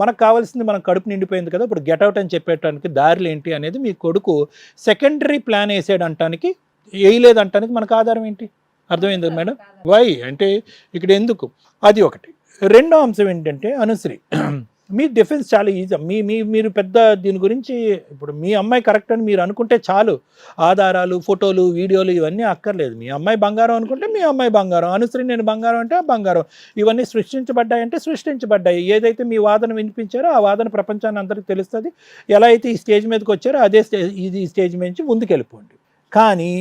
మనకు కావాల్సింది మన కడుపు నిండిపోయింది కదా, ఇప్పుడు గెట్అవుట్ అని చెప్పేటానికి దారులు ఏంటి అనేది మీ కొడుకు సెకండరీ ప్లాన్ వేసాడు అంటానికి, వేయలేదు అంటానికి మనకు ఆధారం ఏంటి? అర్థమైంది మేడం? వై అంటే ఇక్కడ ఎందుకు? అది ఒకటి. రెండో అంశం ఏంటంటే అనుశ్రీ, మీ డిఫెన్స్ చాలా ఈజీ. మీరు పెద్ద దీని గురించి ఇప్పుడు మీ అమ్మాయి కరెక్ట్ అని మీరు అనుకుంటే చాలు, ఆధారాలు, ఫోటోలు, వీడియోలు ఇవన్నీ అక్కర్లేదు. మీ అమ్మాయి బంగారం అనుకుంటే మీ అమ్మాయి బంగారం, అనుశ్రీ నేను బంగారం అంటే బంగారం. ఇవన్నీ సృష్టించబడ్డాయంటే సృష్టించబడ్డాయి. ఏదైతే మీ వాదన వినిపించారో ఆ వాదన ప్రపంచాన్ని అందరికీ తెలుస్తుంది. ఎలా అయితే ఈ స్టేజ్ మీదకి వచ్చారో అదే ఈ స్టేజ్ నుంచి ముందుకెళ్ళిపోండి. కానీ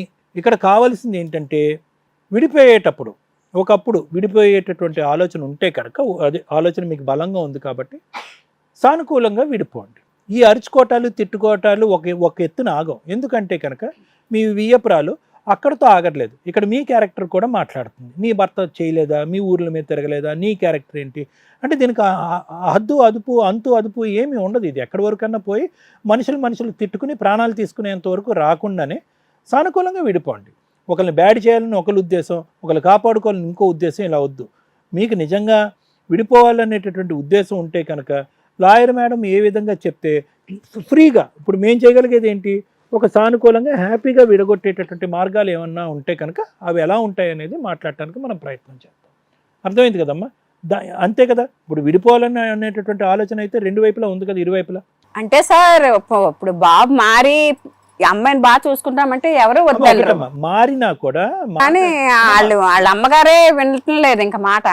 ఇక్కడ కావాల్సింది ఏంటంటే విడిపోయేటప్పుడు, ఒకప్పుడు విడిపోయేటటువంటి ఆలోచన ఉంటే కనుక, అదే ఆలోచన మీకు బలంగా ఉంది కాబట్టి సానుకూలంగా విడిపోండి. ఈ అరుచుకోటాలు, తిట్టుకోటాలు ఒక ఎత్తున ఆగం. ఎందుకంటే కనుక మీ వియ్యపురాలు అక్కడితో ఆగట్లేదు. ఇక్కడ మీ క్యారెక్టర్ కూడా మాట్లాడుతుంది. నీ భర్త చేయలేదా, మీ ఊర్ల మీద తిరగలేదా, నీ క్యారెక్టర్ ఏంటి అంటే దీనికి అంతు అదుపు ఏమీ ఉండదు. ఇది ఎక్కడి వరకన్నా పోయి మనుషులు తిట్టుకుని ప్రాణాలు తీసుకునేంత వరకు రాకుండానే సానుకూలంగా విడిపోండి. ఒకరిని బ్యాడ్ చేయాలని ఒకరి ఉద్దేశం, ఒకరిని కాపాడుకోవాలని ఇంకో ఉద్దేశం, ఇలా వద్దు. మీకు నిజంగా విడిపోవాలనేటటువంటి ఉద్దేశం ఉంటే కనుక లాయర్ మేడం ఏ విధంగా చెప్తే ఫ్రీగా, ఇప్పుడు మేము చేయగలిగేది ఏంటి, ఒక సానుకూలంగా హ్యాపీగా విడగొట్టేటటువంటి మార్గాలు ఏమన్నా ఉంటే కనుక అవి ఎలా ఉంటాయి అనేది మాట్లాడటానికి మనం ప్రయత్నం చేస్తాం. అర్థమైంది కదమ్మా? అంతే కదా. ఇప్పుడు విడిపోవాలని అనేటటువంటి ఆలోచన అయితే రెండు వైపులా ఉంది కదా, ఇరువైపులా. అంటే సార్ ఇప్పుడు బాబు మారి అమ్మాయిని బాగా చూసుకుంటామంటే ఎవరు వద్దరు, మారినా కూడా కానీ వాళ్ళ అమ్మగారే వినట్లేదు ఇంకా మాట.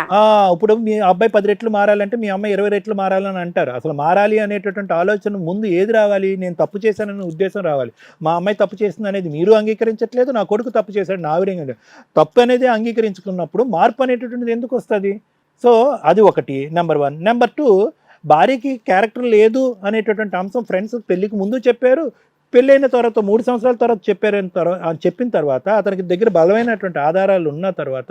ఇప్పుడు మీ అబ్బాయి 10 రెట్లు మారాలంటే మీ అమ్మాయి 20 రెట్లు మారాలని అంటారు. అసలు మారాలి అనేటటువంటి ఆలోచన ముందు ఏది రావాలి? నేను తప్పు చేశాననే ఉద్దేశం రావాలి. మా అమ్మాయి తప్పు చేసింది అనేది మీరు అంగీకరించట్లేదు, నా కొడుకు తప్పు చేశాడు, నా విధంగా తప్పు అనేది అంగీకరించుకున్నప్పుడు మార్పు అనేటటువంటిది ఎందుకు వస్తుంది? సో అది ఒకటి, నెంబర్ 1. నెంబర్ 2, భార్యకి క్యారెక్టర్ లేదు అనేటటువంటి అంశం ఫ్రెండ్స్ పెళ్ళికి ముందు చెప్పారు, పెళ్ళైన తర్వాత 3 సంవత్సరాల తర్వాత చెప్పిన తర్వాత అతనికి దగ్గర బలమైనటువంటి ఆధారాలు ఉన్న తర్వాత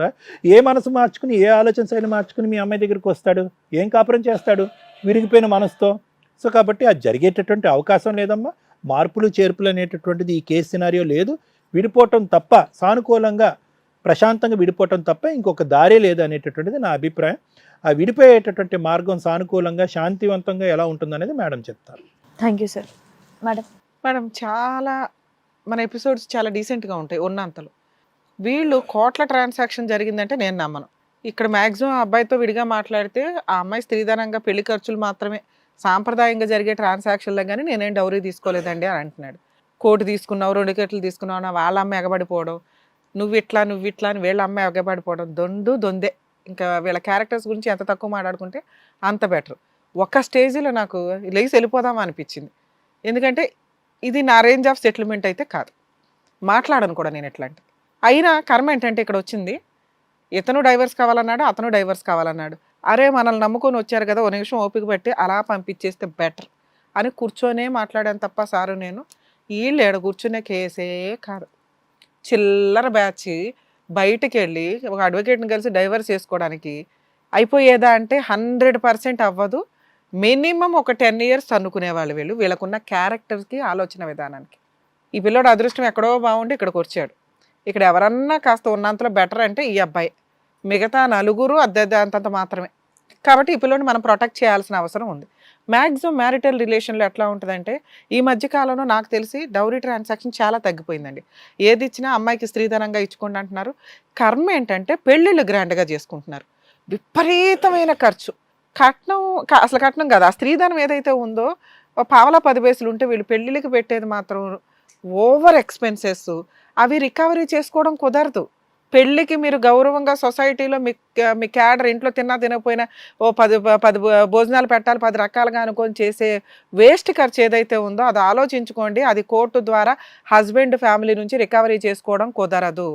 ఏ మనసు మార్చుకుని, ఏ ఆలోచన శైలి మార్చుకుని మీ అమ్మాయి దగ్గరికి వస్తాడు? ఏం కాపురం చేస్తాడు విరిగిపోయిన మనసుతో? సో కాబట్టి అది జరిగేటటువంటి అవకాశం లేదమ్మా. మార్పులు చేర్పులు అనేటటువంటిది ఈ కేసు సినారియో లేదు. విడిపోవటం తప్ప, సానుకూలంగా ప్రశాంతంగా విడిపోవటం తప్ప ఇంకొక దారే లేదు అనేటటువంటిది నా అభిప్రాయం. ఆ విడిపోయేటటువంటి మార్గం సానుకూలంగా శాంతివంతంగా ఎలా ఉంటుందనేది మేడం చెప్తారు. Thank you sir. మేడం చాలా మన ఎపిసోడ్స్ చాలా డీసెంట్గా ఉంటాయి ఉన్నంతలో. వీళ్ళు కోట్ల ట్రాన్సాక్షన్ జరిగిందంటే నేను నమ్మను. ఇక్కడ మ్యాక్సిమం అబ్బాయితో విడిగా మాట్లాడితే ఆ అమ్మాయి స్త్రీధనంగా పెళ్లి ఖర్చులు మాత్రమే సాంప్రదాయంగా జరిగే ట్రాన్సాక్షన్లో కానీ నేనేం డౌరీ తీసుకోలేదండి అని అంటున్నాడు. కోటి తీసుకున్నావు, 2 కోట్లు తీసుకున్నావు, నా వాళ్ళ అమ్మ ఎగబడిపోవడం, నువ్వు ఇట్లా అని వీళ్ళ అమ్మ ఎగబడిపోవడం దొందే. ఇంకా వీళ్ళ క్యారెక్టర్స్ గురించి ఎంత తక్కువ మాట్లాడుకుంటే అంత బెటర్. ఒక స్టేజ్లో నాకు లేచి వెళ్ళిపోదామా అనిపించింది. ఎందుకంటే ఇది నా రేంజ్ ఆఫ్ సెటిల్మెంట్ అయితే కాదు, మాట్లాడను కూడా నేను ఎట్లా అంటే. అయినా కర్మ ఏంటంటే ఇక్కడ వచ్చింది, ఇతను డైవర్స్ కావాలన్నాడు, అతను డైవర్స్ కావాలన్నాడు. అరే మనల్ని నమ్ముకొని వచ్చారు కదా, ఓ నిమిషం ఓపిక పెట్టి అలా పంపించేస్తే బెటర్ అని కూర్చొనే మాట్లాడాను తప్ప సారు నేను వీళ్ళు ఏడ కూర్చునే కేసే కాదు. చిల్లర బ్యాచ్ బయటకు వెళ్ళి ఒక అడ్వకేట్ని కలిసి డైవర్స్ చేసుకోవడానికి అయిపోయేదా అంటే 100% అవ్వదు. మినిమం ఒక 10 years అనుకునేవాళ్ళు వీళ్ళు, వీళ్ళకున్న క్యారెక్టర్కి, ఆలోచన విధానానికి. ఈ పిల్లోడు అదృష్టం ఎక్కడో బాగుండి ఇక్కడికి వచ్చాడు. ఇక్కడ ఎవరన్నా కాస్త ఉన్నంతలో బెటర్ అంటే ఈ అబ్బాయి, మిగతా నలుగురు అంతంత మాత్రమే. కాబట్టి ఈ పిల్లోని మనం ప్రొటెక్ట్ చేయాల్సిన అవసరం ఉంది. మ్యాక్సిమం మ్యారిటల్ రిలేషన్లో ఎట్లా ఉంటుందంటే ఈ మధ్యకాలంలో నాకు తెలిసి డౌరీ ట్రాన్సాక్షన్ చాలా తగ్గిపోయిందండి. ఏది ఇచ్చినా అమ్మాయికి స్త్రీధనంగా ఇచ్చుకోండి అంటున్నారు. కర్మ ఏంటంటే పెళ్ళిళ్ళు గ్రాండ్గా చేసుకుంటున్నారు, విపరీతమైన ఖర్చు. అసలు కట్నం కాదు, ఆ స్త్రీధనం ఏదైతే ఉందో పావలా 10 పైసలు ఉంటే వీళ్ళు పెళ్ళిళ్ళకి పెట్టేది మాత్రం ఓవర్ ఎక్స్పెన్సెస్. అవి రికవరీ చేసుకోవడం కుదరదు. పెళ్ళికి మీరు గౌరవంగా సొసైటీలో మీ క్యాడర్ ఇంట్లో తినకపోయినా ఓ 10 భోజనాలు పెట్టాలి 10 రకాలుగా అనుకొని చేసే వేస్ట్ ఖర్చు ఏదైతే ఉందో అది ఆలోచించుకోండి. అది కోర్టు ద్వారా హస్బెండ్ ఫ్యామిలీ నుంచి రికవరీ చేసుకోవడం కుదరదు.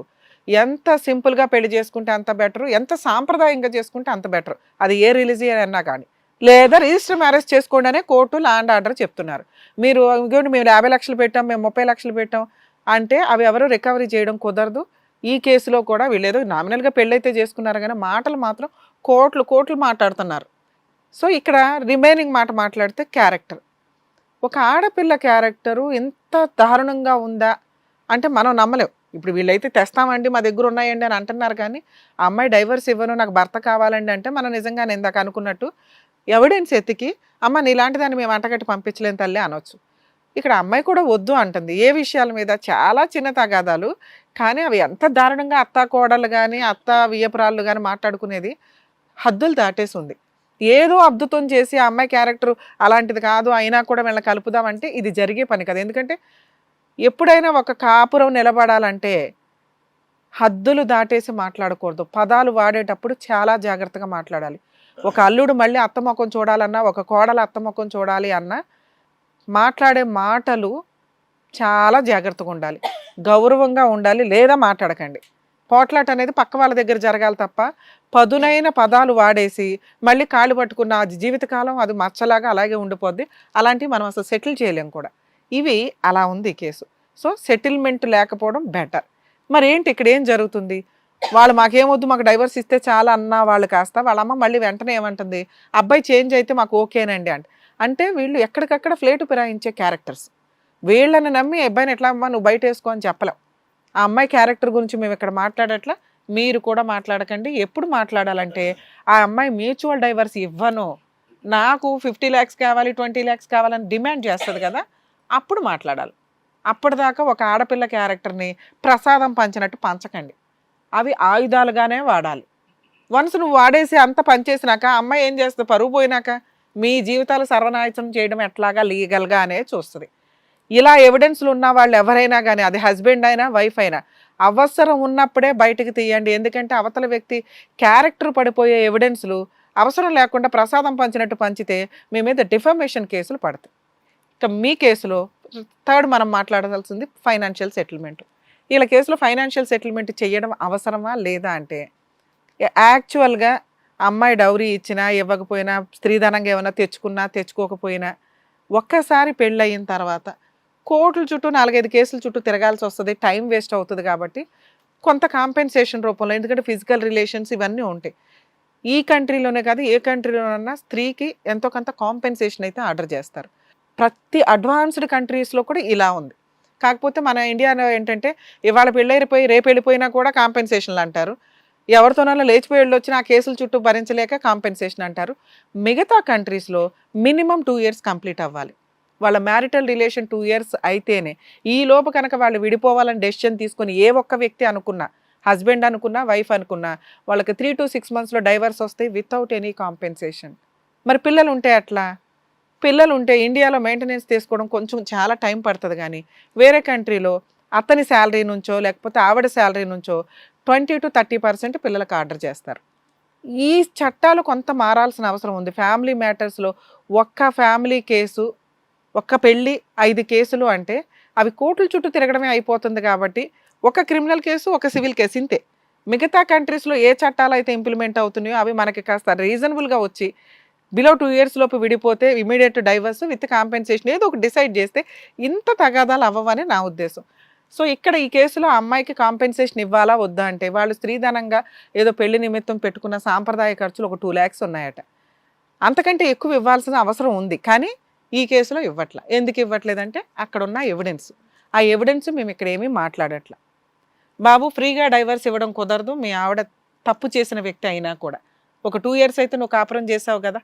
ఎంత సింపుల్గా పెళ్లి చేసుకుంటే అంత బెటరు, ఎంత సాంప్రదాయంగా చేసుకుంటే అంత బెటర్. అది ఏ రిలీజియన్ అన్నా కానీ. లేదా రిజిస్టర్ మ్యారేజ్ చేసుకోండి అనే కోర్టు ల్యాండ్ ఆర్డర్ చెప్తున్నారు. మీరు ఇంకోటి మేము 50 లక్షలు పెట్టాం, మేము 30 లక్షలు పెట్టాం అంటే అవి ఎవరు రికవరీ చేయడం కుదరదు. ఈ కేసులో కూడా వీళ్ళు ఏదో నామినల్గా పెళ్ళైతే చేసుకున్నారు కానీ మాటలు మాత్రం కోట్లు మాట్లాడుతున్నారు. సో ఇక్కడ రిమైనింగ్ మాట మాట్లాడితే క్యారెక్టర్, ఒక ఆడపిల్ల క్యారెక్టరు ఇంత దారుణంగా ఉందా అంటే మనం నమ్మలేం. ఇప్పుడు వీళ్ళైతే తెస్తామండి మా దగ్గర ఉన్నాయండి అని అంటున్నారు కానీ ఆ అమ్మాయి డైవర్స్ ఇవ్వను నాకు భర్త కావాలండి అంటే మనం నిజంగా నేను ఇందాక అనుకున్నట్టు ఎవిడెన్స్ ఎత్తికి అమ్మ నీలాంటి దాన్ని మేము వంటగట్టి పంపించలేని తల్లి అనొచ్చు. ఇక్కడ అమ్మాయి కూడా వద్దు అంటుంది ఏ విషయాల మీద, చాలా చిన్న తగాదాలు, కానీ అవి ఎంత దారుణంగా అత్త కోడలు కానీ అత్త వియ్యపురాళ్ళు కానీ మాట్లాడుకునేది హద్దులు దాటేసి ఉంది. ఏదో అద్భుతం చేసి ఆ అమ్మాయి క్యారెక్టర్ అలాంటిది కాదు అయినా కూడా వీళ్ళని కలుపుదామంటే ఇది జరిగే పని కదా. ఎందుకంటే ఎప్పుడైనా ఒక కాపురం నిలబడాలంటే హద్దులు దాటేసి మాట్లాడకూడదు. పదాలు వాడేటప్పుడు చాలా జాగ్రత్తగా మాట్లాడాలి. ఒక అల్లుడు మళ్ళీ అత్తముఖం చూడాలన్నా, ఒక కోడలు అత్తముఖం చూడాలి అన్నా మాట్లాడే మాటలు చాలా జాగ్రత్తగా ఉండాలి, గౌరవంగా ఉండాలి, లేదా మాట్లాడకండి. పోట్లాట అనేది పక్క వాళ్ళ దగ్గర జరగాలి తప్ప పదునైన పదాలు వాడేసి మళ్ళీ కాళ్ళు పట్టుకున్న అది జీవితకాలం అది మచ్చలాగా అలాగే ఉండిపోద్ది. అలాంటివి మనం అసలు సెటిల్ చేయలేం కూడా. ఇవి అలా ఉంది కేసు. సో సెటిల్మెంట్ లేకపోవడం బెటర్. మరి ఏంటి ఇక్కడ ఏం జరుగుతుంది? వాళ్ళు మాకేమొద్దు మాకు డైవర్స్ ఇస్తే చాలా అన్న వాళ్ళు కాస్త వాళ్ళ అమ్మ మళ్ళీ వెంటనే ఏమంటుంది, అబ్బాయి చేంజ్ అయితే మాకు ఓకేనండి అంటే వీళ్ళు ఎక్కడికక్కడ ఫ్లేటు ఫిరాయించే క్యారెక్టర్స్. వీళ్ళని నమ్మి అబ్బాయిని ఎట్లా అమ్మా నువ్వు బయట వేసుకో అని చెప్పలేం. ఆ అమ్మాయి క్యారెక్టర్ గురించి మేము ఇక్కడ మాట్లాడట్లా, మీరు కూడా మాట్లాడకండి. ఎప్పుడు మాట్లాడాలంటే ఆ అమ్మాయి మ్యూచువల్ డైవర్స్ ఇవ్వను, నాకు 50 lakhs కావాలి 20 lakhs కావాలని డిమాండ్ చేస్తుంది కదా, అప్పుడు మాట్లాడాలి. అప్పటిదాకా ఒక ఆడపిల్ల క్యారెక్టర్ని ప్రసాదం పంచినట్టు పంచకండి. అవి ఆయుధాలుగానే వాడాలి. వన్స్ నువ్వు వాడేసి అంత పనిచేసినాక అమ్మాయి ఏం చేస్తుంది, పరువు పోయినాక మీ జీవితాలు సర్వనాశనం చేయడం ఎట్లాగా లీగల్గా అనే చూస్తుంది. ఇలా ఎవిడెన్స్లు ఉన్న వాళ్ళు ఎవరైనా కానీ, అది హస్బెండ్ అయినా వైఫ్ అయినా, అవసరం ఉన్నప్పుడే బయటకు తీయండి. ఎందుకంటే అవతల వ్యక్తి క్యారెక్టర్ పడిపోయే ఎవిడెన్స్లు అవసరం లేకుండా ప్రసాదం పంచినట్టు పంచితే మీ మీద డిఫమేషన్ కేసులు పడతాయి. ఇక మీ కేసులో థర్డ్ మనం మాట్లాడాల్సింది ఫైనాన్షియల్ సెటిల్మెంట్. వీళ్ళ కేసులో ఫైనాన్షియల్ సెటిల్మెంట్ చేయడం అవసరమా లేదా అంటే, యాక్చువల్గా అమ్మాయి డౌరీ ఇచ్చినా ఇవ్వకపోయినా, స్త్రీధనంగా ఏమైనా తెచ్చుకున్నా తెచ్చుకోకపోయినా, ఒక్కసారి పెళ్ళయిన తర్వాత కోర్టుల చుట్టూ 4-5 కేసుల చుట్టూ తిరగాల్సి వస్తుంది, టైం వేస్ట్ అవుతుంది. కాబట్టి కొంత కాంపెన్సేషన్ రూపంలో, ఎందుకంటే ఫిజికల్ రిలేషన్స్ ఇవన్నీ ఉంటాయి. ఈ కంట్రీలోనే కాదు ఏ కంట్రీలోనన్నా స్త్రీకి ఎంతో కొంత కాంపెన్సేషన్ అయితే ఆర్డర్ చేస్తారు. ప్రతి అడ్వాన్స్డ్ కంట్రీస్లో కూడా ఇలా ఉంది. కాకపోతే మన ఇండియాలో ఏంటంటే ఇవాళ పెళ్ళైపోయి రేపు వెళ్ళిపోయినా కూడా కాంపెన్సేషన్లు అంటారు. ఎవరితోనైనా లేచిపోయి వెళ్ళొచ్చినా ఆ కేసుల చుట్టూ భరించలేక కాంపెన్సేషన్ అంటారు. మిగతా కంట్రీస్లో మినిమం 2 years కంప్లీట్ అవ్వాలి. వాళ్ళ మ్యారిటల్ రిలేషన్ 2 years అయితేనే, ఈ లోపు కనుక వాళ్ళు విడిపోవాలని డెసిషన్ తీసుకొని ఏ ఒక్క వ్యక్తి అనుకున్నా, హస్బెండ్ అనుకున్నా వైఫ్ అనుకున్నా, వాళ్ళకి 3 to 6 monthsలో డైవర్స్ వస్తాయి వితౌట్ ఎనీ కాంపెన్సేషన్. మరి పిల్లలు ఉంటే అట్లా, పిల్లలు ఉంటే ఇండియాలో మెయింటెనెన్స్ తీసుకోవడం కొంచెం చాలా టైం పడుతుంది. కానీ వేరే కంట్రీలో అతని శాలరీ నుంచో లేకపోతే ఆవిడ శాలరీ నుంచో 20 to 30% పిల్లలకు ఆర్డర్ చేస్తారు. ఈ చట్టాలు కొంత మారాల్సిన అవసరం ఉంది. ఫ్యామిలీ మ్యాటర్స్లో ఒక్క ఫ్యామిలీ కేసు, ఒక్క పెళ్ళి 5 కేసులు అంటే అవి కోర్టుల చుట్టూ తిరగడమే అయిపోతుంది. కాబట్టి ఒక క్రిమినల్ కేసు ఒక సివిల్ కేసు ఇంతే. మిగతా కంట్రీస్లో ఏ చట్టాలు అయితే ఇంప్లిమెంట్ అవుతున్నాయో అవి మనకి కాస్త రీజనబుల్గా వచ్చి బిలో 2 years లోపు విడిపోతే ఇమీడియట్ డైవర్స్ విత్ కాంపెన్సేషన్ ఏదో ఒక డిసైడ్ చేస్తే ఇంత తగాదాలు అవ్వవని నా ఉద్దేశం. సో ఇక్కడ ఈ కేసులో అమ్మాయికి కాంపెన్సేషన్ ఇవ్వాలా వద్దా అంటే, వాళ్ళు స్త్రీధనంగా ఏదో పెళ్లి నిమిత్తం పెట్టుకున్న సాంప్రదాయ ఖర్చులు ఒక 2 lakhs ఉన్నాయట. అంతకంటే ఎక్కువ ఇవ్వాల్సిన అవసరం ఉంది. కానీ ఈ కేసులో ఇవ్వట్లా. ఎందుకు ఇవ్వట్లేదంటే అక్కడ ఉన్న ఎవిడెన్స్, ఆ ఎవిడెన్స్ మేము ఇక్కడ ఏమీ మాట్లాడట్లా. బాబు ఫ్రీగా డైవర్స్ ఇవ్వడం కుదరదు, మీ ఆవిడ తప్పు చేసిన వ్యక్తి అయినా కూడా. ఒక 2 years అయితే నువ్వు కాపురం చేసావు కదా,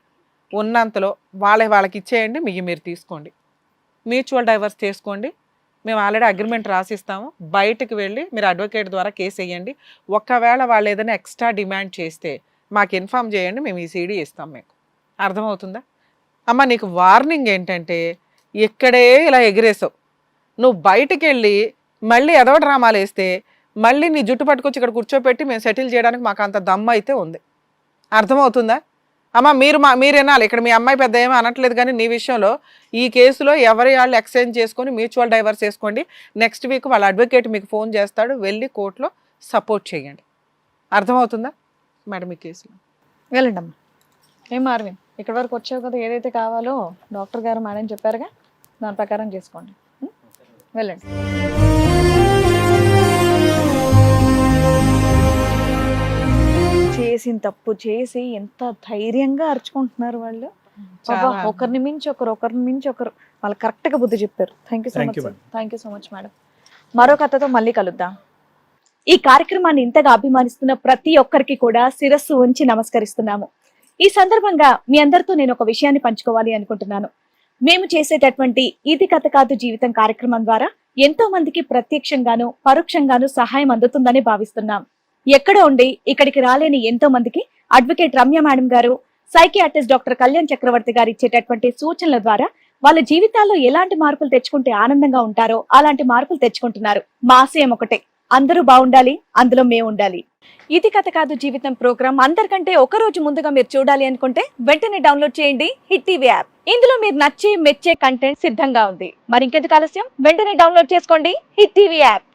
ఉన్నంతలో వాళ్ళకి ఇచ్చేయండి, మీరు తీసుకోండి, మ్యూచువల్ డైవర్స్ చేసుకోండి, మేము ఆల్రెడీ అగ్రిమెంట్ రాసిస్తాము, బయటకు వెళ్ళి మీరు అడ్వకేట్ ద్వారా కేసు వేయండి. ఒకవేళ వాళ్ళు ఏదైనా ఎక్స్ట్రా డిమాండ్ చేస్తే మాకు ఇన్ఫామ్ చేయండి, మేము ఈ సీడీ ఇస్తాం మీకు. అర్థమవుతుందా అమ్మ? నీకు వార్నింగ్ ఏంటంటే, ఇక్కడే ఇలా ఎగిరేసావు, నువ్వు బయటికి వెళ్ళి మళ్ళీ ఏదో డ్రామాలు వేస్తే మళ్ళీ నీ జుట్టు పట్టుకొచ్చి ఇక్కడ కూర్చోపెట్టి మేము సెటిల్ చేయడానికి మాకు అంత దమ్ము అయితే ఉంది. అర్థమవుతుందా అమ్మ? మీరు వినాలి. ఇక్కడ మీ అమ్మాయి పెద్ద ఏమీ అనట్లేదు, కానీ నీ విషయంలో ఈ కేసులో ఎవరి వాళ్ళు ఎక్స్చేంజ్ చేసుకొని మ్యూచువల్ డైవర్స్ చేసుకోండి. నెక్స్ట్ వీక్ వాళ్ళ అడ్వకేట్ మీకు ఫోన్ చేస్తాడు, వెళ్ళి కోర్టులో సపోర్ట్ చేయండి. అర్థమవుతుందా మేడం? ఈ కేసులో వెళ్ళండి అమ్మా. ఏం మార్విన్, ఇక్కడ వరకు వచ్చావు కదా, ఏదైతే కావాలో డాక్టర్ గారు మేడం చెప్పారుగా, దాని ప్రకారం చేసుకోండి. వెళ్ళండి. చేసిన తప్పు చేసి ఎంత ధైర్యంగా అరుచుకుంటున్నారు వాళ్ళు. ఒకరిని మించి ఒకరు వాళ్ళు కరెక్ట్ గా బుద్ధి చెప్పారు. Thank you so much madam. మరో కథతో మళ్ళీ కలుద్దాం. ఈ కార్యక్రమాన్ని ఇంతగా అభిమానిస్తున్న ప్రతి ఒక్కరికి కూడా శిరస్సు ఉంచి నమస్కరిస్తున్నాము. ఈ సందర్భంగా మీ అందరితో నేను ఒక విషయాన్ని పంచుకోవాలి అనుకుంటున్నాను. మేము చేసేటటువంటి ఇది కథ కాదు జీవితం కార్యక్రమం ద్వారా ఎంతో మందికి ప్రత్యక్షంగాను పరోక్షంగాను సహాయం అందుతుందని భావిస్తున్నాం. ఎక్కడ ఉండి ఇక్కడికి రాలేని ఎంతో మందికి అడ్వకేట్ రమ్య మేడం గారు, సైకియాట్రిస్ట్ డాక్టర్ కళ్యాణ్ చక్రవర్తి గారు ఇచ్చేటటువంటి సూచనల ద్వారా వాళ్ళ జీవితాల్లో ఎలాంటి మార్పులు తెచ్చుకుంటే ఆనందంగా ఉంటారో అలాంటి మార్పులు తెచ్చుకుంటున్నారు. మా ఆశయం ఒకటే, అందరూ బాగుండాలి, అందులో మేము ఉండాలి. ఇది కథ కాదు జీవితం ప్రోగ్రామ్ అందరికంటే ఒక రోజు ముందుగా మీరు చూడాలి అనుకుంటే వెంటనే డౌన్లోడ్ చేయండి హిట్ టీవీ యాప్. ఇందులో మీరు నచ్చే మెచ్చే కంటెంట్ సిద్ధంగా ఉంది. మరి ఇంకెందుకు ఆలస్యం, వెంటనే డౌన్లోడ్ చేసుకోండి హిట్ టీవీ యాప్.